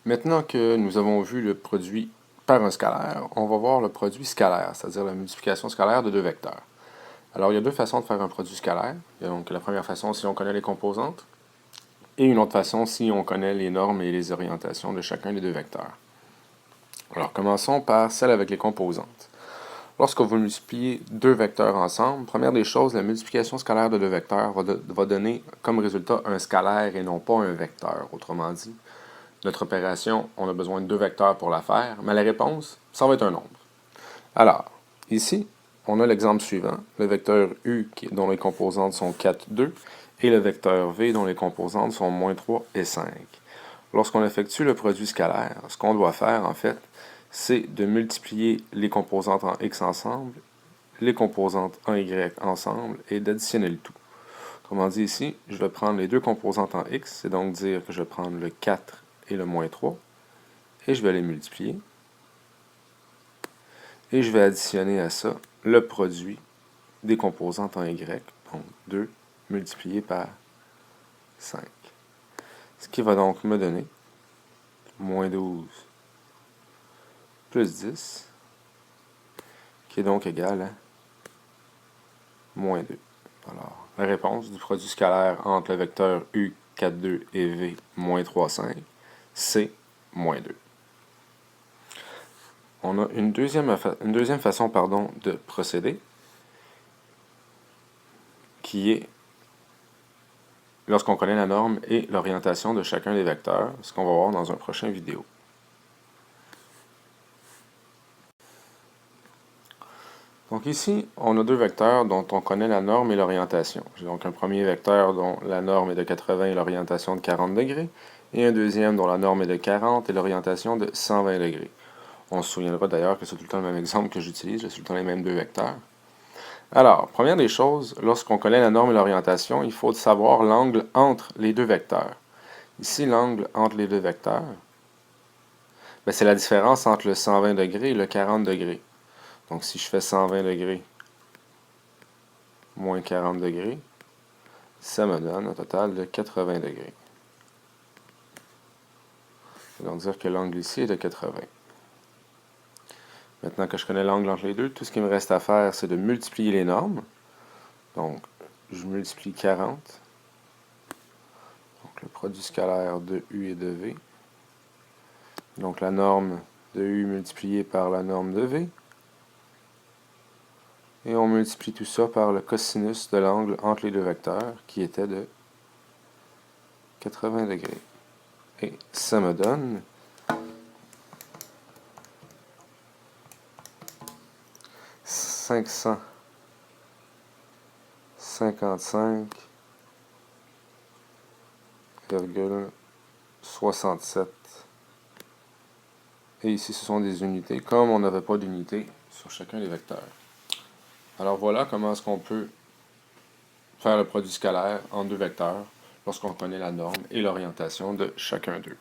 Maintenant que nous avons vu le produit par un scalaire, on va voir le produit scalaire, c'est-à-dire la multiplication scalaire de deux vecteurs. Alors, il y a deux façons de faire un produit scalaire. Donc, la première façon, si on connaît les composantes, et une autre façon, si on connaît les normes et les orientations de chacun des deux vecteurs. Alors, commençons par celle avec les composantes. Lorsque vous multipliez deux vecteurs ensemble, première des choses, la multiplication scalaire de deux vecteurs va donner comme résultat un scalaire et non pas un vecteur. Autrement dit, notre opération, on a besoin de deux vecteurs pour la faire, mais la réponse, ça va être un nombre. Alors, ici, on a l'exemple suivant, le vecteur U dont les composantes sont 4, 2, et le vecteur V dont les composantes sont moins 3 et 5. Lorsqu'on effectue le produit scalaire, ce qu'on doit faire, en fait, c'est de multiplier les composantes en X ensemble, les composantes en Y ensemble, et d'additionner le tout. Autrement dit, ici, je vais prendre les deux composantes en X, c'est donc dire que je vais prendre le 4 et le moins 3, et je vais les multiplier. Et je vais additionner à ça le produit des composantes en Y, donc 2 multiplié par 5. Ce qui va donc me donner moins 12 plus 10, qui est donc égal à moins 2. Alors, la réponse du produit scalaire entre le vecteur U, 4, 2 et V, moins 3, 5, c'est moins 2. On a une deuxième façon de procéder, qui est lorsqu'on connaît la norme et l'orientation de chacun des vecteurs, ce qu'on va voir dans un prochain vidéo. Donc ici, on a deux vecteurs dont on connaît la norme et l'orientation. J'ai donc un premier vecteur dont la norme est de 80 et l'orientation de 40 degrés, et un deuxième dont la norme est de 40 et l'orientation de 120 degrés. On se souviendra d'ailleurs que c'est tout le temps le même exemple que j'utilise, j'ai tout le temps les mêmes deux vecteurs. Alors, première des choses, lorsqu'on connaît la norme et l'orientation, il faut savoir l'angle entre les deux vecteurs. Ici, l'angle entre les deux vecteurs, c'est la différence entre le 120 degrés et le 40 degrés. Donc, si je fais 120 degrés moins 40 degrés, ça me donne un total de 80 degrés. Ça veut donc dire que l'angle ici est de 80. Maintenant que je connais l'angle entre les deux, tout ce qui me reste à faire, c'est de multiplier les normes. Donc, je multiplie 40. Donc, le produit scalaire de U et de V. Donc, la norme de U multipliée par la norme de V. Et on multiplie tout ça par le cosinus de l'angle entre les deux vecteurs, qui était de 80 degrés. Et ça me donne 555,67. Et ici, ce sont des unités, comme on n'avait pas d'unité sur chacun des vecteurs. Alors voilà comment est-ce qu'on peut faire le produit scalaire en deux vecteurs lorsqu'on connaît la norme et l'orientation de chacun d'eux.